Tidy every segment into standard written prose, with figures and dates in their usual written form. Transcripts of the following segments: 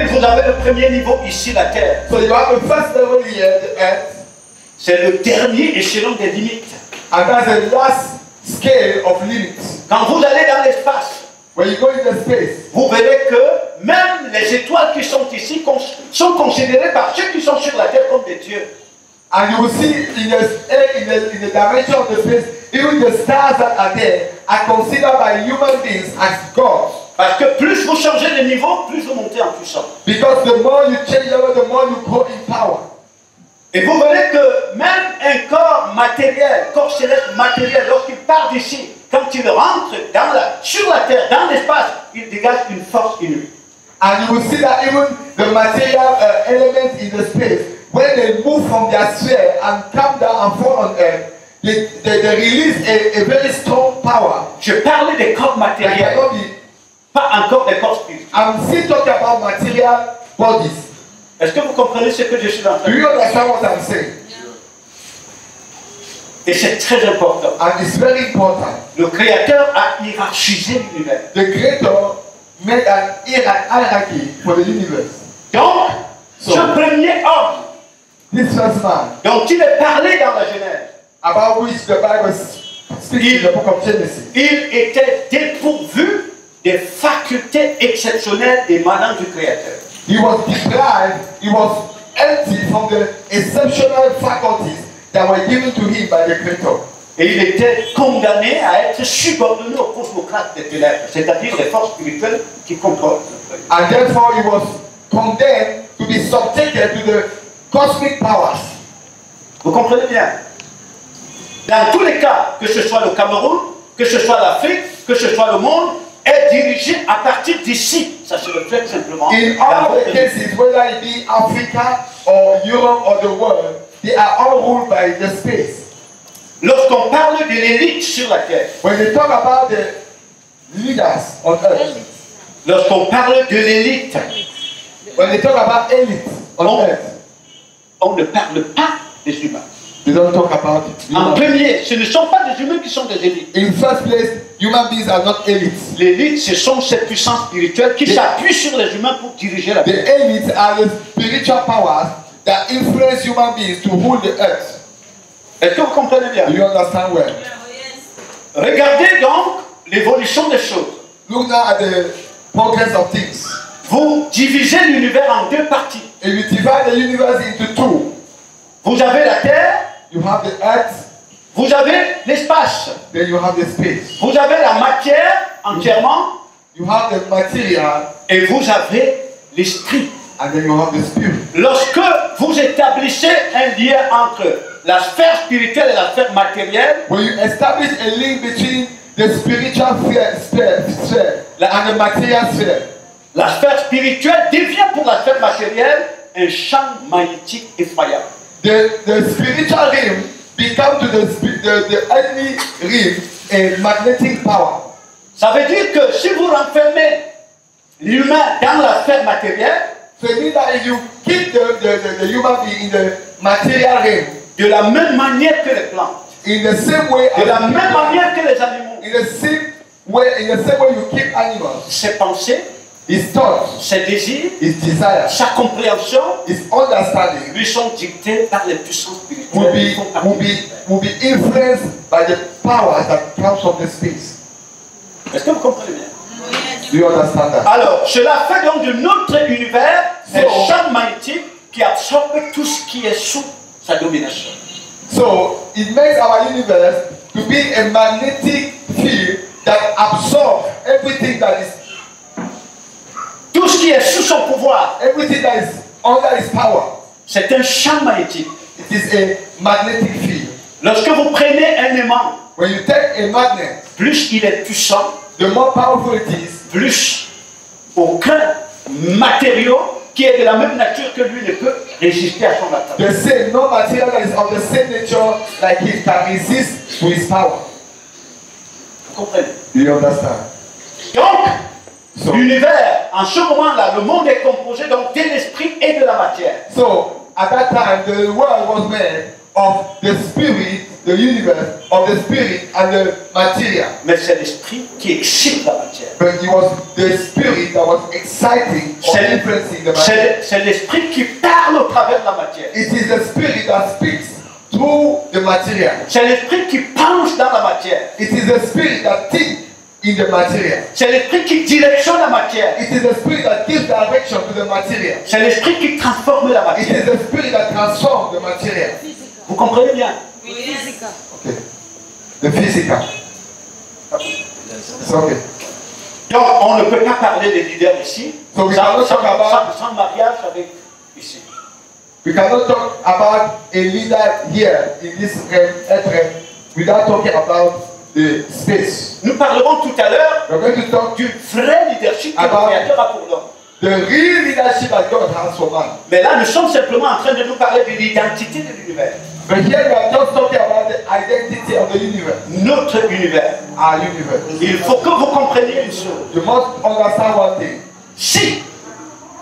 Vous avez le premier niveau ici, la terre. So you have the first level here, the earth. C'est le dernier échelon des limites. And that's the last scale of limits. Quand vous allez dans l'espace, When you go in the space, vous verrez que même les étoiles qui sont ici sont considérées par ceux qui sont sur la terre comme des dieux. and you will see in the dimension of the space, even the stars that are there are considered by human beings as gods. Parce que plus vous changez de niveau, plus vous montez en puissance. Because the more you change level, the more you grow in power. Et vous verrez que même un corps matériel, corps céleste matériel, lorsqu'il part d'ici, quand il rentre sur la terre, dans l'espace, il dégage une force inouïe. And you will see that even the material elements in the space, when they move from their sphere and come down and fall on earth, they release a very strong power. Je parlais des corps matériels, pas encore des corps spirituels. I'm still talking about material bodies. Est-ce que vous comprenez ce que je suis en train de Do dire? you understand what I'm saying? Et c'est très important. And it's very important. Le Créateur a hiérarchisé l'univers. The Creator made an hierarchy for the universe. Donc, ce premier homme This first man, dont il est parlé dans la Genèse, about which the Bible speaks in the book of Genesis, il était dépourvu des facultés exceptionnelles émanant du Créateur. he was deprived, he was empty from the exceptional faculties that were given to him by the Creator. Et il était condamné à être subordonné au cosmocrate des ténèbres, c'est-à-dire les forces spirituelles qui contrôlent. And therefore he was condemned to be subjected to the cosmic powers. Vous comprenez bien? Dans tous les cas, que ce soit le Cameroun, que ce soit l'Afrique, que ce soit le monde, est dirigé à partir d'ici. Ça se reflète simplement. In all the cases, whether it be Africa or Europe or the world, they are all ruled by the space. Lorsqu'on parle de l'élite sur la terre, When they talk about the leaders on earth, lorsqu'on parle de l'élite, when they talk about elite on earth, on ne parle pas des humains. they don't talk about En human. premier, ce ne sont pas des humains qui sont des élites. In first place, human beings are not elites. L'élite, ce sont ces puissances spirituelles qui s'appuient sur les humains pour diriger la The terre. elites are the spiritual powers that influence human beings to rule the earth. Est-ce que vous comprenez bien? Do you understand well? Regardez donc l'évolution des choses. Look now at the progress of things. Vous divisez l'univers en deux parties. If you divide the universe into two, Vous avez la terre, you have the earth, vous avez l'espace. then you have the space. Vous avez la matière entièrement You have the material, et vous avez l'esprit. and then you have the spirit. Lorsque vous établissez un lien entre la sphère spirituelle et la sphère matérielle, When you establish a link between the spiritual sphere and the material sphere, la sphère spirituelle devient pour la sphère matérielle un champ magnétique effroyable. the spiritual realm becomes to the earthly realm a magnetic power. Ça veut dire que si vous renfermez l'humain dans la sphère matérielle, So it means that if you keep the human being in the material realm, de la même manière que les plantes, in the same way, de la même manière que les animaux, in the same way you keep animals, ses pensées, his thoughts, ses désirs, his desires, sa compréhension his understanding lui sont dictés par les puissances spirituelles qui font partie. will be influenced by the powers that comes from the space. Est-ce que vous comprenez bien? Do you understand that? Alors, cela fait donc de notre univers un champ magnétique qui absorbe tout ce qui est sous sa domination. So it makes our universe to be a magnetic field that absorbs everything that is, Tout ce qui est sous son pouvoir, everything that is under his power. c'est un champ magnétique. It is a magnetic field. Lorsque vous prenez un aimant, When you take a magnet, plus il est puissant, the more powerful it is, plus aucun matériau qui est de la même nature que lui ne peut résister à son attaque. the same, no material that is of the same nature like he can resist to his power. Vous comprenez? Do you understand? Donc, l'univers, en ce moment-là, le monde est composé donc de l'esprit et de la matière. So at that time, the world was made of the spirit, the universe, of the spirit and the material. Mais c'est l'esprit qui excite la matière. But it was the spirit that was exciting or influencing the material. C'est l'esprit qui parle au travers de la matière. It is the spirit that speaks through the material. C'est l'esprit qui penche dans la matière. It is the spirit that thinks in the material. C'est l'esprit qui directionne la matière. It is the spirit that gives direction to the material. C'est l'esprit qui transforme la It matière. is the spirit that transforms the material. Vous comprenez bien? Okay. The physical. It's okay. Donc, on ne peut pas parler des leaders ici So we cannot talk about- sans mariage avec ici. We cannot talk about a leader here in this realm without talking about the space. Nous parlerons tout à l'heure We're going to talk du vrai leadership que le Créateur a pour l'homme. the real leadership that God has for man. Mais là, nous sommes simplement en train de nous parler de l'identité de l'univers. But here we are just talking about the identity of the universe, Notre univers. our universe. Il faut que vous compreniez une chose. You must understand one thing. Si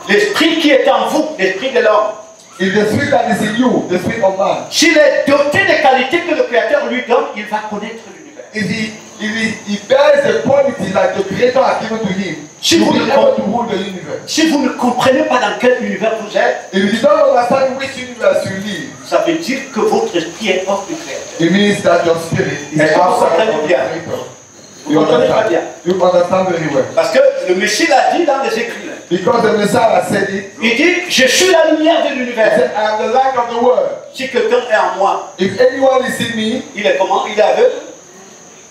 l'esprit qui est en vous, l'esprit de l'homme, If the spirit that is in you, the spirit of man, s'il est doté des qualités que le Créateur lui donne, il va connaître l'univers. if he bears the qualities that the Creator has given to him, he will be able to rule the universe. Si vous ne comprenez pas dans quel univers vous êtes, If you don't understand which universe you live, ça veut dire que votre esprit est hors du Créateur. it means that your spirit is Est-ce que vous outside comprenez of the bien? Creator. Vous You comprenez pas understand? bien. You understand very well. Parce que le Messie l'a dit dans les Écritures. Because the Messiah said it. Il dit, je suis la lumière de He l'univers. said, I am the light of the world. Si quelqu'un est en moi, If anyone is in me, il est comment? Il est aveugle.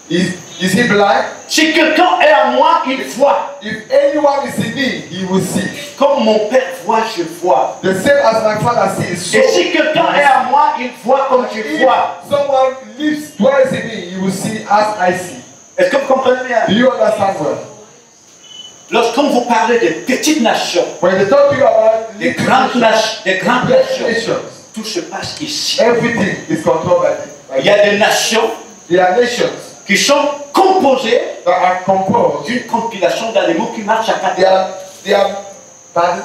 is he blind? Si quelqu'un est en moi, il voit. If anyone is in me, he will see. Comme mon Père voit, je vois. The same as my Father sees. So, Et si quelqu'un est en moi, il voit comme je if vois. someone lives, dwells in me, he will see as I see. Est-ce que vous comprenez bien? Do you understand well? Lorsqu'on vous parle des petites nations, When they talk to you about des little grandes nations, great nations, nations, tout se passe ici. everything is controlled by Il y a des nations There are nations qui sont composées that are composed. d'une compilation d'animaux qui marchent à quatre They pattes. pardon?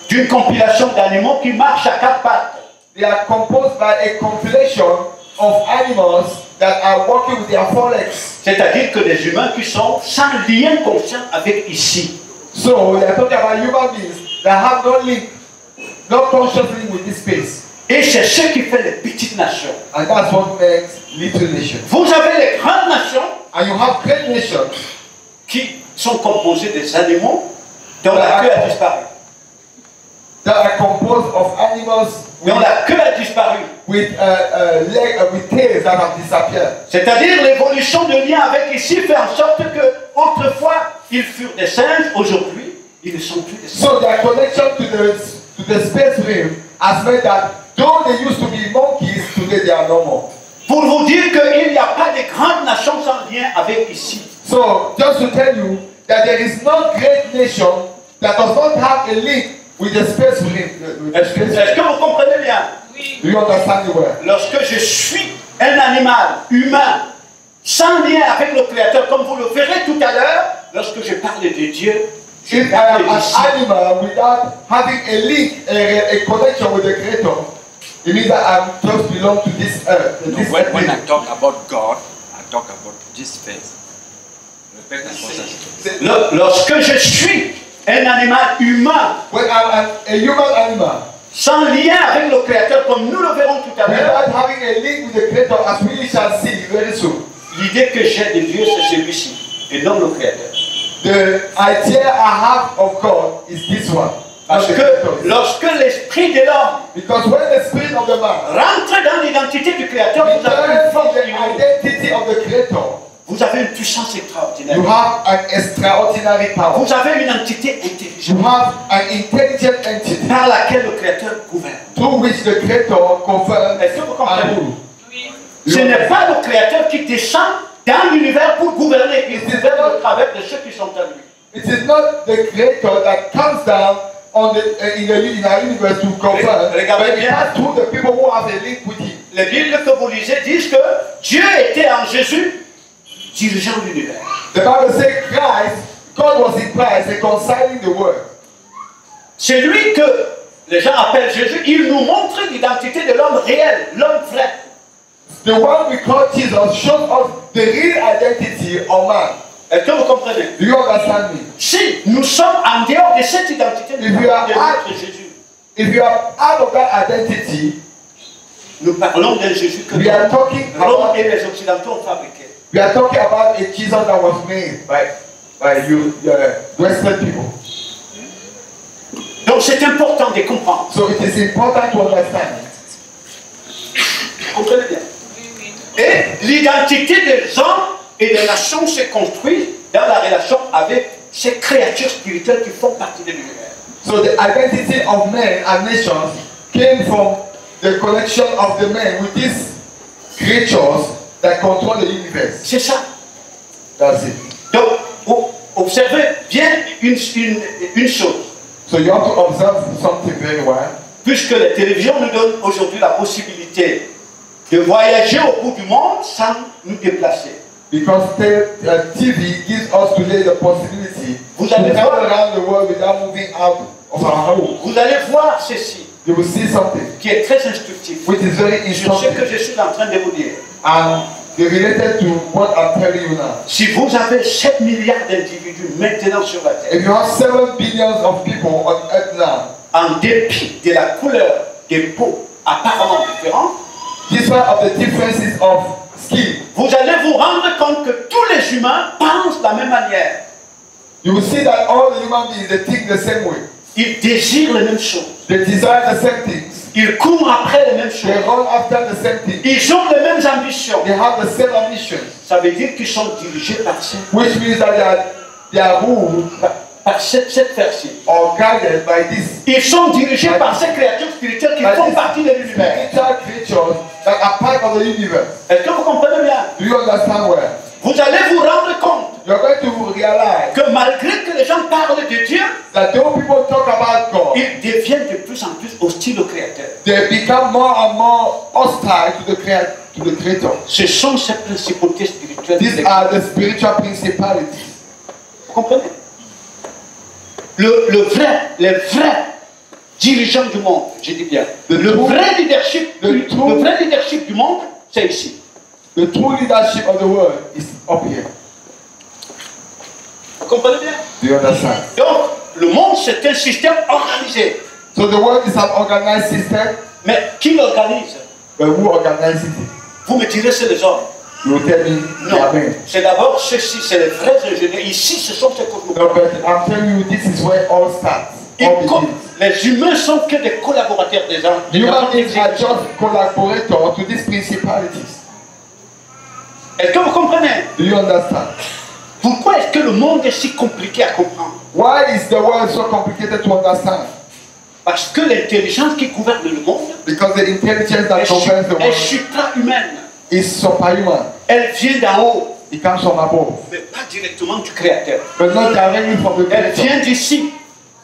D'une compilation d'animaux qui marchent à quatre pattes. They are composed by a compilation of animals that are walking with their four legs. C'est-à-dire que des humains qui sont sans lien conscient avec ici. So they are talking about human beings that have no link, no conscious link with this space. Et c'est ce qui fait les petites nations. And that's what makes little nations. Vous avez les grandes nations And you have great nations qui sont composées des animaux dont la queue a disparu. that are composed of animals Dont la queue a disparu. with tails that have disappeared. C'est-à-dire l'évolution de lien avec ici fait en sorte que autrefois ils furent des singes, aujourd'hui ils ne sont plus des singes. So their connection to the space realm has made that though they used to be monkeys, today they are normal. Pour vous dire qu'il n'y a pas de grandes nations sans lien avec ici. So just to tell you that there is no great nation that does not have a link with the space realm. Est-ce que vous comprenez bien? Do you understand it well? Lorsque je suis un animal humain sans lien avec le Créateur, comme vous le verrez tout à l'heure, lorsque je parle de Dieu, je If I parle am an ici. animal without having a link, a connection with the Creator, it means that I just belong to this earth. No, This when I earth. talk about God, I talk about this face. Répète la chose. Lorsque je suis un animal humain When I'm a human animal, sans lien avec le Créateur, comme nous le verrons tout à l'heure, without having a link with the Creator, as we shall see very soon, l'idée que j'ai de Dieu, c'est celui-ci, et non le Créateur. the idea I have of God is this one. Parce not the que Creator. lorsque l'esprit de l'homme Because when the spirit of the man rentre dans l'identité du Créateur, vous avez une returns force from the inouïe. identity of the Creator, Vous avez une puissance extraordinaire. you have an extraordinary power. Vous avez une entité You intelligente have an intelligent entity par laquelle le Créateur gouverne. through which the Creator governs Est-ce que vous comprenez? and rules. Ce n'est pas le Créateur qui descend dans l'univers pour gouverner. Il gouverne au travers de ceux qui sont à lui. It is not the Creator that comes down on in our universe to govern, Regardez but it bien. has through the people who have a link with Him. Les Bibles que vous lisez disent que Dieu était en Jésus dirigeant l'univers. The Bible says God was in Christ reconciling the world. C'est lui que les gens appellent Jésus, il nous montre l'identité de l'homme réel, l'homme vrai. The one we call Jesus shows us the real identity of man. Est-ce que vous comprenez? Do you understand me? Si nous sommes en dehors de cette identité de notre Jésus, if you are out of that identity, nous parlons d'un Jésus que Rome et les Occidentaux ont fabriqué. We are talking about a Jesus that was made by you, Western people. Donc c'est important de comprendre. So it is important to understand. Vous comprenez bien? Et l'identité des hommes et des nations se construit dans la relation avec ces créatures spirituelles qui font partie de l'univers. So the identity of men and nations came from the connection of the men with these creatures that control the universe. C'est ça. That's it. Donc, observez bien une chose. So you have to observe something very well. Puisque les télévisions nous donnent aujourd'hui la possibilité de voyager au bout du monde sans nous déplacer. Because TV gives us today the possibility to travel around the world without moving out of our home. Vous allez voir ceci. You will see something qui est très instructif. Which is very instructive. Sur ce que je suis en train de vous dire. And related to what I'm telling you now. Si vous avez 7 milliards d'individus maintenant sur la terre. If you have 7 billions of people on earth now. En dépit de la couleur des peaux apparemment différentes. Despite of the differences of skin. Vous allez vous rendre compte que tous les humains pensent de la même manière. You will see that all the human beings they think the same way. Ils désirent les mêmes choses. They desire the same things. Ils courent après les mêmes choses. They run after the same things. Ils ont les mêmes ambitions. They have the same ambitions. Ça veut dire qu'ils sont dirigés par ces. Which means that they are ruled par cette version. Or guided by this. Ils sont dirigés par ces créatures spirituelles qui font partie de l'univers. Spiritual creatures that are part of the universe. Est-ce que vous comprenez bien? Do you understand well? Vous allez vous rendre compte you're going to realize que malgré que les gens parlent de Dieu, that though people talk about God, ils deviennent de plus en plus hostiles au Créateur. They become more and more hostile to the Creator. Ce sont ces principautés spirituelles. These are the spiritual principalities. Vous comprenez? Les vrais dirigeants du monde, je dis bien, le vrai leadership du monde, c'est ici. The true leadership of the world is up here. Vous comprenez bien? Do you understand? Donc, le monde, c'est un système organisé. So the world is an organized system. Mais qui l'organise? But who organizes it? Vous me direz, c'est les hommes. You will tell me, non, c'est d'abord ceux-ci, c'est les vrais ingénieurs. Ici, ce sont ces cosmopolites. No, but I'm telling you, this is where all starts. Les humains sont que des collaborateurs des hommes. Human beings are just collaborators to these principalities. Est-ce que vous comprenez? Do you understand? Pourquoi est-ce que le monde est si compliqué à comprendre? Why is the world so complicated to understand? Parce que l'intelligence qui gouverne le monde Because the intelligence that governs the world est supra-humaine. Is superhuman. Elle vient d'en haut. It comes from above. Mais pas directement du Créateur. But not directly from the Creator. Elle vient d'ici.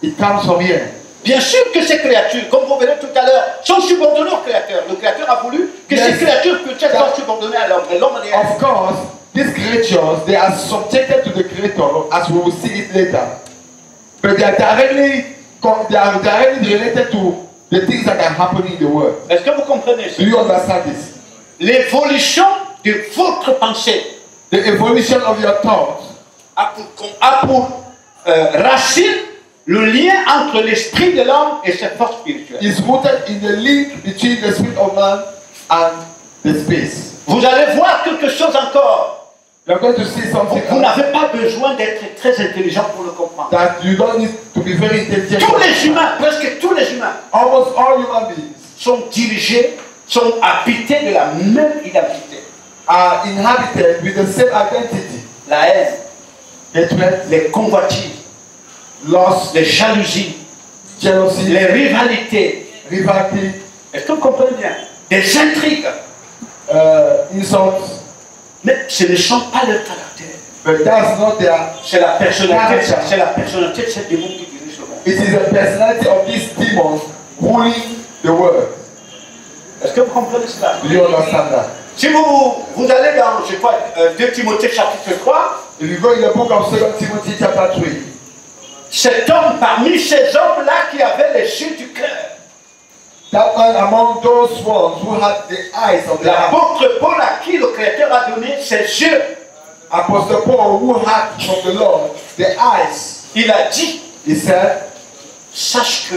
It comes from here. Bien sûr que ces créatures, comme vous verrez tout à l'heure, sont subordonnées au Créateur. Le Créateur a voulu que ces créatures puissent être subordonnées à l'homme. Of course, these creatures, they are subjected to the Creator, as we will see it later. But they are directly related to the things that are happening in the world. Est-ce que vous comprenez ça? Do you understand this? L'évolution de votre pensée, the evolution of your thoughts, a pour racine le lien entre l'esprit de l'homme et ses forces spirituelles. Is rooted in the link between the spirit of man and the space. Vous allez voir quelque chose encore. You're going to see something. Vous n'avez pas besoin d'être très intelligent pour le comprendre. That you don't need to be very intelligent. Tous les humains, presque tous les humains, almost all human beings, sont dirigés, sont habités de la même identité. Are inhabited with the same identity. La haine, hatred, les convoitises, lust, les jalousies, jealousy, les rivalités. Est-ce que vous comprenez bien? Des intrigues. Insults. Mais ce ne sont pas leur caractère. But that's not their c'est la personnalité de ces démons qui dirigent le monde. It is the personality of these demons ruling the world. Est-ce que vous comprenez cela? Do you understand that? Si vous allez dans, je crois, 2 Timothée chapitre 3, if you go in the book of 2 Timothy chapter 3, cet homme parmi ces hommes-là qui avaient les yeux du cœur, that man among those ones who had the eyes of the heart. L'apôtre Paul à qui le Créateur a donné ses yeux. Apostle Paul, who had from the Lord the eyes, Il a dit, he said, sache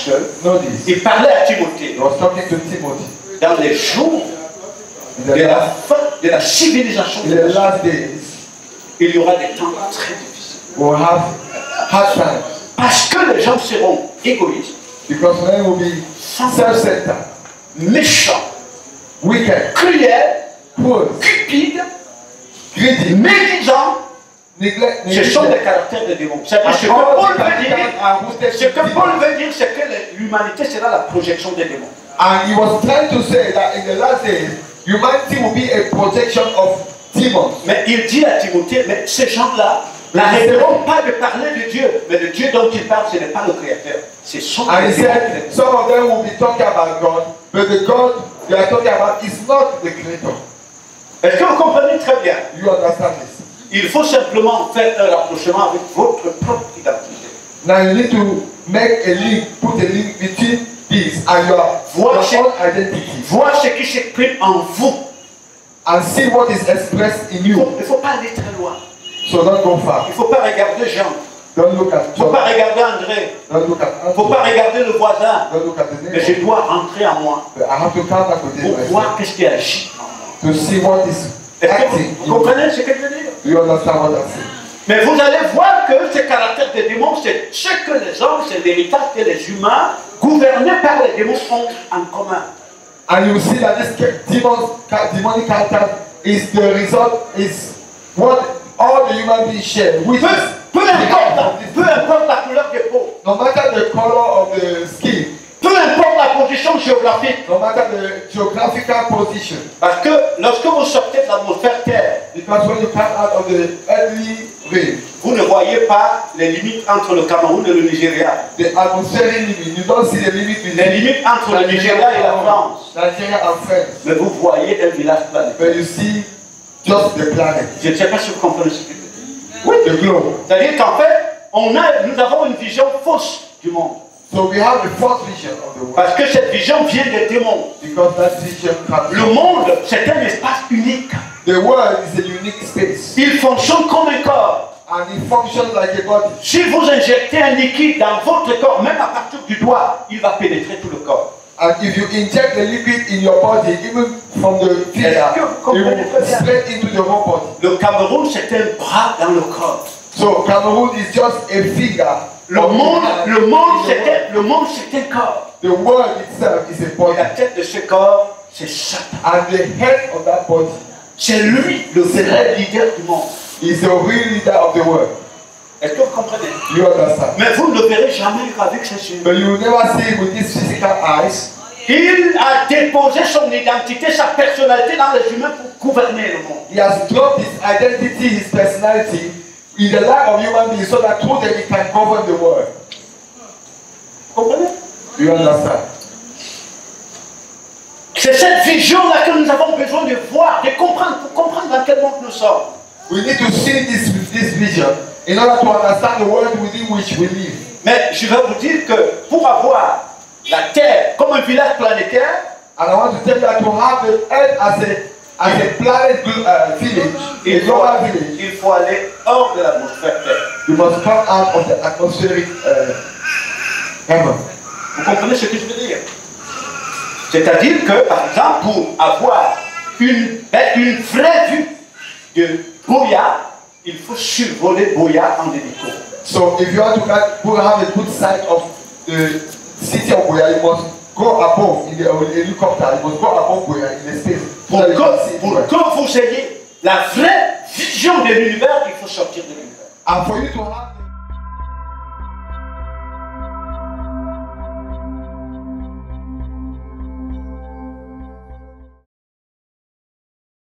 que, notice, il parlait à Timothée, he was talking to Timothy, dans les jours in de the, la fin de la civilisation, in the last days, il y aura des temps très difficiles. we'll have hard times, Parce que les gens seront égoïstes, because men will be self-centered, méchants, wicked, cruels, poor, cupides, greedy, médisants. neglect, Ce sont des caractères de démons. C'est-à-dire ce que Paul veut dire, c'est que l'humanité sera la projection des démons. And he was trying to say that in the last days, humanity will be a projection of demons. Mais il dit à Timothée, mais ces gens-là n'arrêteront pas de parler de Dieu. Mais le Dieu dont il parle, ce n'est pas le Créateur. C'est son And he Créateur. said, some of them will be talking about God, but the God they are talking about is not the Creator. Est-ce que vous comprenez très bien? You understand this? Il faut simplement faire un rapprochement avec votre propre identité. Now you need to make a link, put a link between this and your own identity, Voir ce qui s'exprime en vous. and see what is expressed in Il you. ne faut pas aller très loin. So don't go far. Il ne faut pas regarder Jean. Don't look at Il ne faut pas John. regarder André. Don't look at Il ne faut pas Andrew. regarder le voisin. Don't look at the Mais je neighbor. dois rentrer en moi But I have to come back with pour it myself voir qu'est-ce qui agit en moi. to see what is Est-ce que acting. vous comprenez ce que je veux dire? Do you understand what I'm saying? Mais vous allez voir que ce caractère des démons, c'est ce que les hommes, c'est l'héritage que les humains, gouvernés par les démons, ont en commun. And you see that this demonic character is the result, is what all the human beings share. Which is Peu importe la couleur de peau, no matter the color of the skin, peu importe la position géographique, no matter the geographical position, parce que lorsque vous sortez de l'atmosphère Terre, because when you come out of the earthly rain, vous ne voyez pas les limites entre le Cameroun et le Nigeria, the atmospheric limit, you don't see the limit les between limites entre le Nigeria et la France, Nigeria and France, mais vous voyez un village planétaire. but you see just the planet, Je ne sais pas si vous comprenez ce que je veux dire. oui, the globe. C'est-à-dire qu'en fait, nous avons une vision fausse du monde. So we have a false vision of the world, Parce que cette vision vient des démons. because that vision comes. Le monde, c'est un espace unique. The world is a unique space, Il fonctionne comme un corps. and it functions like a body. Si vous injectez un liquide dans votre corps, même à partir du doigt, il va pénétrer tout le corps. And if you inject the liquid in your body, even from the finger, it will spread into the whole body. Le Cameroun, c'est un bras dans le corps. So Cameroon is just a finger. Le monde, c'est un corps. The world itself is a Et body, la tête de ce corps, c'est Satan. and the head of that body C'est lui, le vrai leader du monde. is the real leader of the world. Est-ce que vous comprenez? You understand? Mais vous ne le verrez jamais avec ses yeux. But you will never see it with these physical eyes. Il a déposé son identité, sa personnalité dans les humains pour gouverner le monde. He has dropped his identity, his personality in the life of human beings, so that through them he can govern the world. Vous comprenez? Do you understand? C'est cette vision-là que nous avons besoin de voir, de comprendre, pour comprendre dans quel monde nous sommes. We need to see this vision in order to understand the world within which we live. Mais je vais vous dire que pour avoir la Terre comme un village planétaire, And I want to tell you that to have the earth as a planet village, a global village, il faut aller hors de l'atmosphère Terre. you must come out of the atmospheric heaven. Vous comprenez ce que je veux dire? C'est-à-dire que, par exemple, pour avoir une vraie vue de Boya, il faut survoler Boya en hélico. So if you want to have a good sight of the city of Boya, you must go above in the helicopter. You must go above Boya in the space. Pour que vous ayez la vraie vision de l'univers, il faut sortir de l'univers. And for you to have